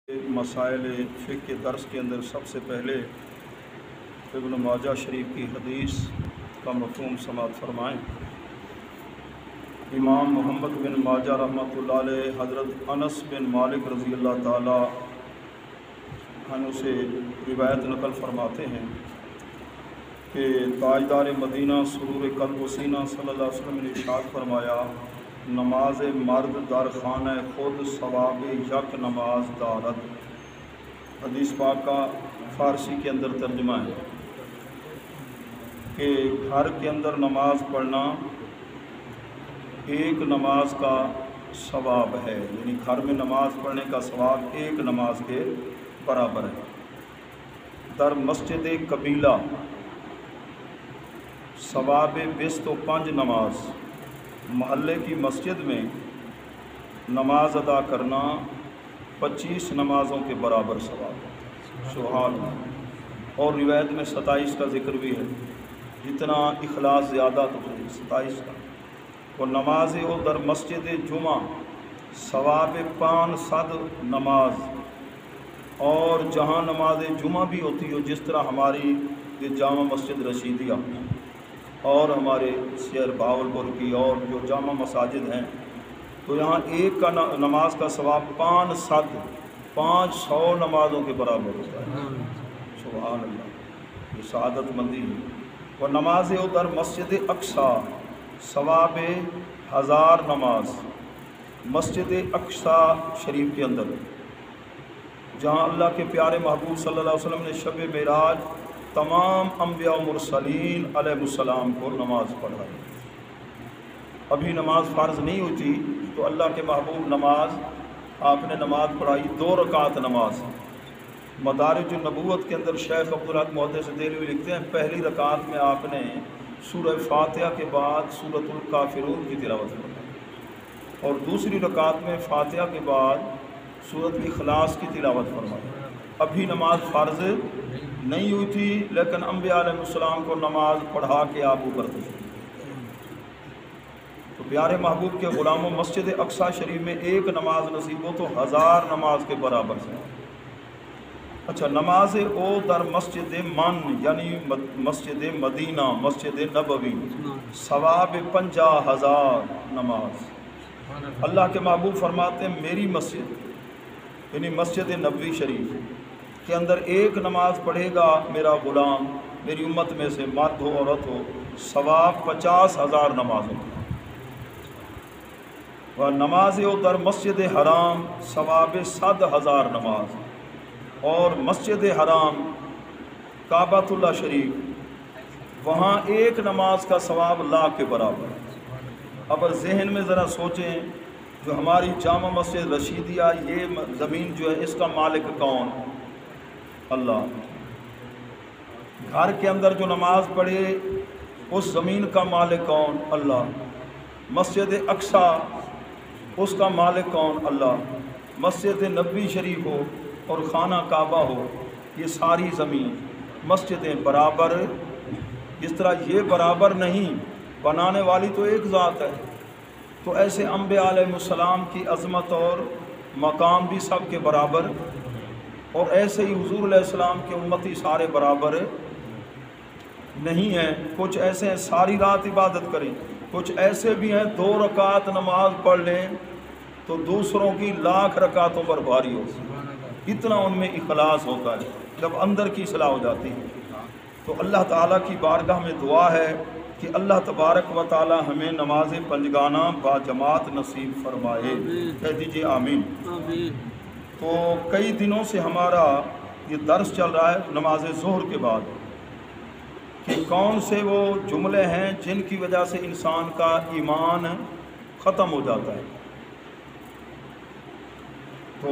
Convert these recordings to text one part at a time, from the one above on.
مسائل فقہ کے درس کے اندر سب سے پہلے ابن ماجہ شریف کی حدیث کا مفہوم سماعت فرمائیں۔ امام محمد بن ماجہ رحمۃ اللہ علیہ حضرت انس بن مالک رضی اللہ تعالی عنہ سے روایت نقل فرماتے ہیں کہ تاجدار مدینہ سرور قلب و سینہ صلی اللہ علیہ وسلم نے ارشاد فرمایا، نماز مرد در خانہ خود ثواب یک نماز دارد۔ حدیث پاک کا فارسی کے اندر ترجمہ ہے کہ گھر کے اندر نماز پڑھنا ایک نماز کا ثواب ہے، یعنی گھر میں نماز پڑھنے کا ثواب ایک نماز کے برابر ہے۔ در مسجد قبیلہ ثواب 25 نماز، محلے کی مسجد میں نماز ادا کرنا 25 نمازوں کے برابر ثواب ہے۔ سبحان اللہ۔ اور روایت میں 27 کا ذکر بھی ہے، جتنا اخلاص زیادہ تو 27 کا۔ اور نماز او در مسجد جمعہ ثواب 500 نماز، اور جہاں نماز جمعہ بھی ہوتی ہو، جس طرح ہماری یہ جامع مسجد رشیدیہ اور ہمارے شہر بہاولپور کی اور جو جامع مساجد ہیں، تو یہاں ایک کا نماز کا ثواب 500 نمازوں کے برابر ہوتا ہے۔ سبحان اللہ، یہ سعادت مندی ہے۔ اور نماز در مسجد اقصی ثواب 1000 نماز، مسجد اقصی شریف کے اندر جہاں اللہ کے پیارے محبوب صلی اللہ علیہ وسلم نے شب معراج تمام انبیاء و مرسلین علیہ السلام کو نماز پڑھائی۔ ابھی نماز فرض نہیں ہوتی تو اللہ کے محبوب آپ نے نماز پڑھائی 2 رکعت نماز۔ مدارج النبوت کے اندر شیخ عبدالحق محدث دہلوی لکھتے ہیں، پہلی رکعت میں آپ نے سورہ فاتحہ کے بعد سورۃ الکافرون کی تلاوت فرمائی، اور دوسری رکعت میں فاتحہ کے بعد سورۃ اخلاص کی تلاوت فرمائی۔ ابھی نماز فرض نہیں ہوئی تھی، لیکن انبیاء علیہ السلام کو نماز پڑھا کے آپ اوپر تھے۔ تو پیارے محبوب کے غلاموں، مسجد اقصی شریف میں ایک نماز نصیب ہو تو 1000 نماز کے برابر سے۔ اچھا، نماز او در مسجد من یعنی مسجد مدینہ، مسجد نبوی ثواب 50,000 نماز۔ اللہ کے محبوب فرماتے ہیں، میری مسجد یعنی مسجد نبوی شریف کے اندر ایک نماز پڑھے گا میرا غلام، میری امت میں سے مرد ہو عورت ہو، ثواب 50,000 نمازوں کا۔ و نماز در مسجد حرام ثواب 100,000 نماز، اور مسجد حرام کعبۃ اللہ شریف وہاں ایک نماز کا ثواب 1,00,000 کے برابر ہے۔ اب ذہن میں ذرا سوچیں، جو ہماری جامع مسجد رشیدیہ، یہ زمین جو ہے اس کا مالک کون؟ اللہ۔ گھر کے اندر جو نماز پڑھے اس زمین کا مالک کون؟ اللہ۔ مسجد اقصی اس کا مالک کون؟ اللہ۔ مسجد نبوی شریف ہو اور خانہ کعبہ ہو، یہ ساری زمین مسجدیں برابر، جس طرح یہ برابر نہیں، بنانے والی تو ایک ذات ہے، تو ایسے انبیاء علیہ السلام کی عظمت اور مقام بھی سب کے برابر، اور ایسے ہی حضور علیہ السلام کے امتی سارے برابر نہیں ہیں۔ کچھ ایسے ہیں ساری رات عبادت کریں، کچھ ایسے بھی ہیں 2 رکعت نماز پڑھ لیں تو دوسروں کی 1,00,000 رکعتوں پر بھاری ہوتی ہے۔ اتنا ان میں اخلاص ہوتا ہے جب اندر کی اصلاح ہو جاتی ہے۔ تو اللہ تعالیٰ کی بارگاہ میں دعا ہے کہ اللہ تبارک و تعالیٰ ہمیں نماز پنجگانہ با جماعت نصیب فرمائے۔ کہہ دیجیے آمین۔ تو کئی دنوں سے ہمارا یہ درس چل رہا ہے نماز ظہر کے بعد، کہ کون سے وہ جملے ہیں جن کی وجہ سے انسان کا ایمان ختم ہو جاتا ہے۔ تو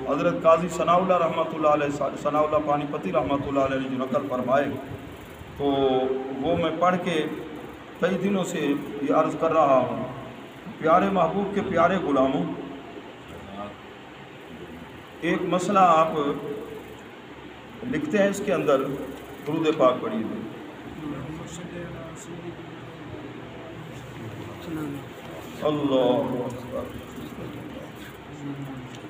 حضرت قاضی ثناء اللہ رحمۃ اللہ علیہ، ثناء اللہ پانی پتی رحمۃ اللہ علیہ نے جو نقل فرمائے، تو وہ میں پڑھ کے کئی دنوں سے یہ عرض کر رہا ہوں۔ پیارے محبوب کے پیارے غلاموں، ایک مسئلہ آپ لکھتے ہیں اس کے اندر، درود پاک پڑھیے۔ اللہ اکبر،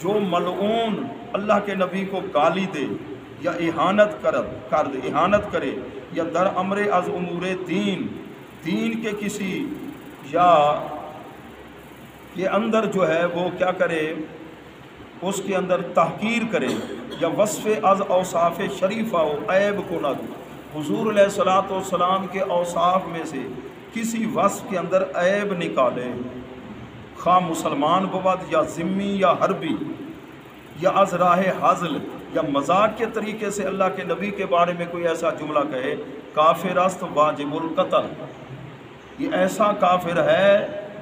جو ملعون اللہ کے نبی کو گالی دے یا اہانت اہانت کرے یا در امر از امور دین کے کسی یا کے اندر جو ہے وہ کیا کرے، اس کے اندر تحقیر کرے یا وصف از اوصاف شریفہ ہو، عیب کو نہ دو۔ حضور علیہ الصلوۃ والسلام کے اوصاف میں سے کسی وصف کے اندر عیب نکالے، خواہ مسلمان بود یا ذمی یا حربی، یا از راہ حزل یا مذاق کے طریقے سے اللہ کے نبی کے بارے میں کوئی ایسا جملہ کہے، کافر است واجب القتل، یہ ایسا کافر ہے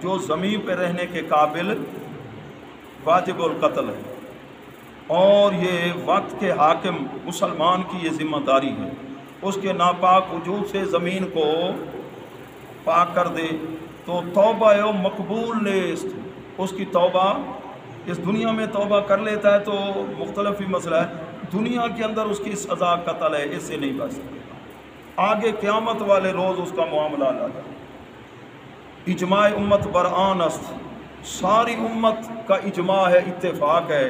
جو زمین پہ رہنے کے قابل واجب القتل ہے، اور یہ وقت کے حاکم مسلمان کی یہ ذمہ داری ہے، اس کے ناپاک وجود سے زمین کو پاک کر دے تو توبہ مقبول نیست، اس کی توبہ اس دنیا میں توبہ کر لیتا ہے تو مختلف ہی مسئلہ ہے، دنیا کے اندر اس کی سزا قتل ہے، اس سے نہیں بچ سکتا، آگے قیامت والے روز اس کا معاملہ الگ ہے۔ اجماع امت برآن است، ساری امت کا اجماع ہے، اتفاق ہے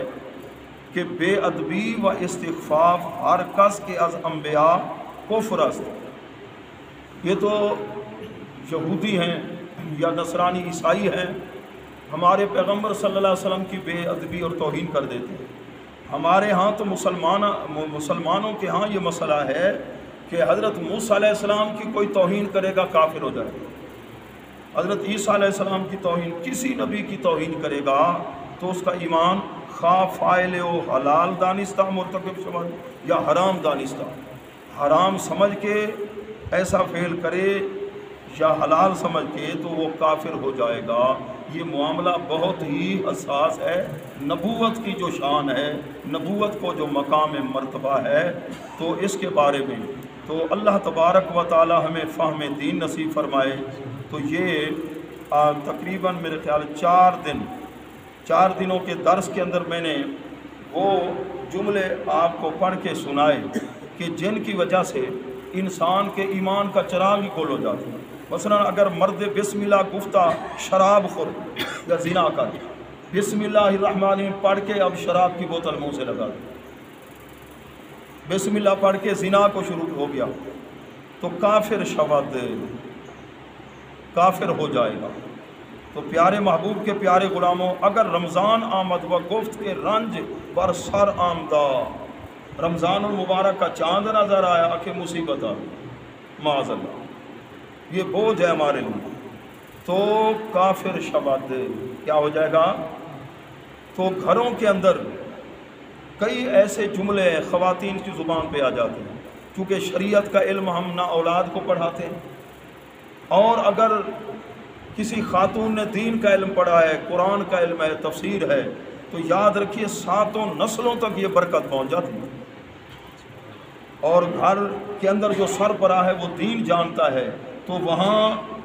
کہ بے ادبی و استخفاف ہر کس کے از انبیاء کفر است۔ یہ تو یہودی ہیں یا نصرانی عیسائی ہیں، ہمارے پیغمبر صلی اللہ علیہ وسلم کی بے ادبی اور توہین کر دیتے ہیں۔ ہمارے ہاں تو مسلمانوں کے ہاں یہ مسئلہ ہے کہ حضرت موسیٰ علیہ السلام کی کوئی توہین کرے گا کافر ہو جائے گا، حضرت عیسیٰ علیہ السلام کی توہین، کسی نبی کی توہین کرے گا تو اس کا ایمان خواہ فاعل و حلال دانستہ مرتکب شود یا حرام دانستہ، حرام سمجھ کے ایسا فعل کرے یا حلال سمجھ کے تو وہ کافر ہو جائے گا۔ یہ معاملہ بہت ہی حساس ہے، نبوت کی جو شان ہے، نبوت کو جو مقام مرتبہ ہے، تو اس کے بارے میں تو اللہ تبارک و تعالی ہمیں فہم دین نصیب فرمائے۔ تو یہ تقریباً میرے خیال 4 دنوں کے درس کے اندر میں نے وہ جملے آپ کو پڑھ کے سنائے کہ جن کی وجہ سے انسان کے ایمان کا چراغ ہی کھول ہو جاتا ہے۔ مثلا اگر مرد بسم اللہ گفتہ شراب خور یا زنا کر، بسم اللہ الرحمن الرحیم پڑھ کے اب شراب کی بوتل منہ سے لگا دے، بسم اللہ پڑھ کے زنا کو شروع ہو گیا تو کافر شود، کافر ہو جائے گا۔ تو پیارے محبوب کے پیارے غلاموں، اگر رمضان آمد و گفت کے رنج بر سر آمدہ، رمضان المبارک کا چاند نظر آیا کہ مصیبت آ گئی، معاذ اللہ، یہ بوجھ ہے ہمارے لیے، تو کافر شبد کیا ہو جائے گا۔ تو گھروں کے اندر کئی ایسے جملے خواتین کی زبان پہ آ جاتے ہیں، کیونکہ شریعت کا علم ہم نہ اولاد کو پڑھاتے ہیں، اور اگر کسی خاتون نے دین کا علم پڑھا ہے، قرآن کا علم ہے، تفسیر ہے، تو یاد رکھیے 7 نسلوں تک یہ برکت پہنچ جاتی ہے، اور گھر کے اندر جو سربراہ ہے وہ دین جانتا ہے تو وہاں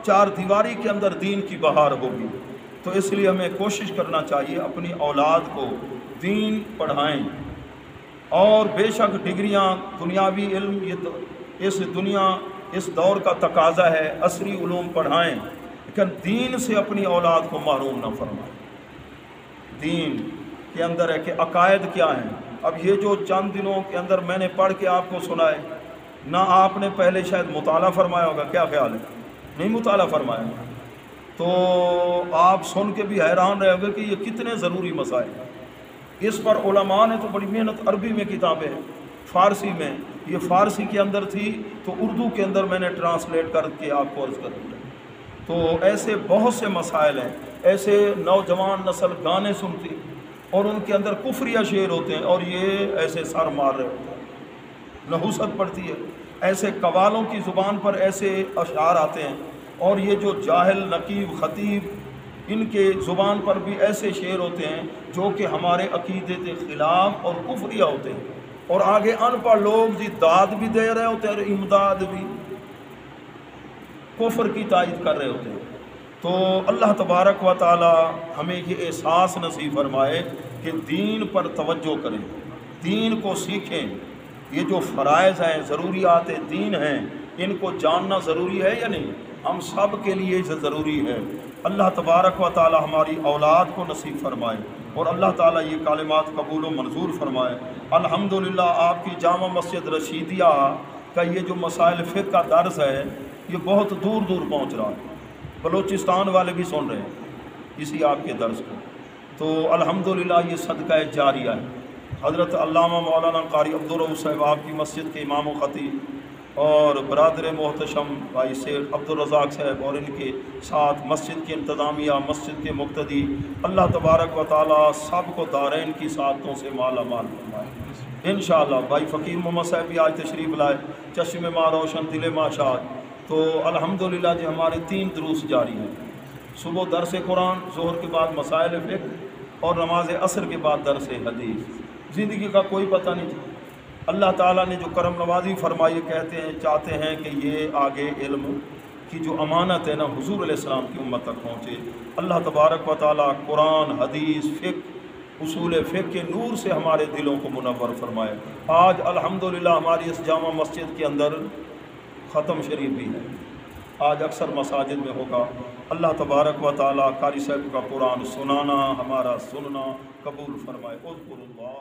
4 دیواری کے اندر دین کی بہار ہوگی۔ تو اس لیے ہمیں کوشش کرنا چاہیے اپنی اولاد کو دین پڑھائیں، اور بے شک ڈگریاں دنیاوی علم یہ اس دور کا تقاضا ہے، عصری علوم پڑھائیں، لیکن دین سے اپنی اولاد کو محروم نہ فرمائیں۔ دین کے اندر ہے کہ عقائد کیا ہیں۔ اب یہ جو چند دنوں کے اندر میں نے پڑھ کے آپ کو سنائے، نہ آپ نے پہلے شاید مطالعہ فرمایا ہوگا، کیا خیال ہے؟ نہیں مطالعہ فرمایا، تو آپ سن کے بھی حیران رہے ہوگے کہ یہ کتنے ضروری مسائل ہیں۔ اس پر علماء نے تو بڑی محنت، عربی میں کتابیں، فارسی میں، یہ فارسی کے اندر تھی تو اردو کے اندر میں نے ٹرانسلیٹ کر کے آپ کو عرض کر دیا۔ تو ایسے بہت سے مسائل ہیں، ایسے نوجوان نسل گانے سنتی اور ان کے اندر کفریہ شعر ہوتے ہیں اور یہ ایسے سر مار رہے ہوتے ہیں، نحوست پڑتی ہے، ایسے قوالوں کی زبان پر ایسے اشعار آتے ہیں، اور یہ جو جاہل نقیب خطیب ان کے زبان پر بھی ایسے شعر ہوتے ہیں جو کہ ہمارے عقیدے کے خلاف اور کفریہ ہوتے ہیں، اور آگے ان پڑھ لوگ جی داد بھی دے رہے ہوتے ہیں اور امداد بھی، کفر کی تائید کر رہے ہوتے ہیں۔ تو اللہ تبارک و تعالی ہمیں یہ احساس نصیب فرمائے کہ دین پر توجہ کریں، دین کو سیکھیں، یہ جو فرائض ہیں، ضروریات دین ہیں، ان کو جاننا ضروری ہے یا نہیں؟ ہم سب کے لیے ضروری ہے۔ اللہ تبارک و تعالی ہماری اولاد کو نصیب فرمائے۔ اور اللہ تعالیٰ یہ کلمات قبول و منظور فرمائے۔ الحمدللہ آپ کی جامع مسجد رشیدیہ کا یہ جو مسائل فقہ کا درس ہے یہ بہت دور دور پہنچ رہا ہے، بلوچستان والے بھی سن رہے ہیں اسی آپ کے درس کو، تو الحمدللہ یہ صدقہ جاریہ ہے۔ حضرت علامہ مولانا قاری عبدالرؤوف صاحب آپ کی مسجد کے امام و خطیب اور برادر محتشم بھائی شیخ عبدالرزاق صاحب اور ان کے ساتھ مسجد کی انتظامیہ، مسجد کے مقتدی، اللہ تبارک و تعالیٰ سب کو دارین کی سعادتوں سے مالا مال فرمائے انشاءاللہ۔ بھائی فقیر محمد صاحب بھی آج تشریف لائے، چشم ماں روشن دل ماں شاد۔ تو الحمدللہ جی ہمارے 3 دروس جاری ہیں، صبح درس قرآن، ظہر کے بعد مسائل فقہ اور نماز عصر کے بعد درس حدیث۔ زندگی کا کوئی پتہ نہیں چلتا، اللہ تعالیٰ نے جو کرم نوازی فرمائی، کہتے ہیں چاہتے ہیں کہ یہ آگے علم کی جو امانت ہے نا حضور علیہ السلام کی امت تک پہنچے۔ اللہ تبارک و تعالیٰ قرآن، حدیث، فقہ، اصول فقہ کے نور سے ہمارے دلوں کو منور فرمائے۔ آج الحمدللہ ہماری اس جامع مسجد کے اندر ختم شریف بھی ہے، آج اکثر مساجد میں ہوگا۔ اللہ تبارک و تعالیٰ قاری صاحب کا قرآن سنانا، ہمارا سننا قبول فرمائے۔ اذکر اللہ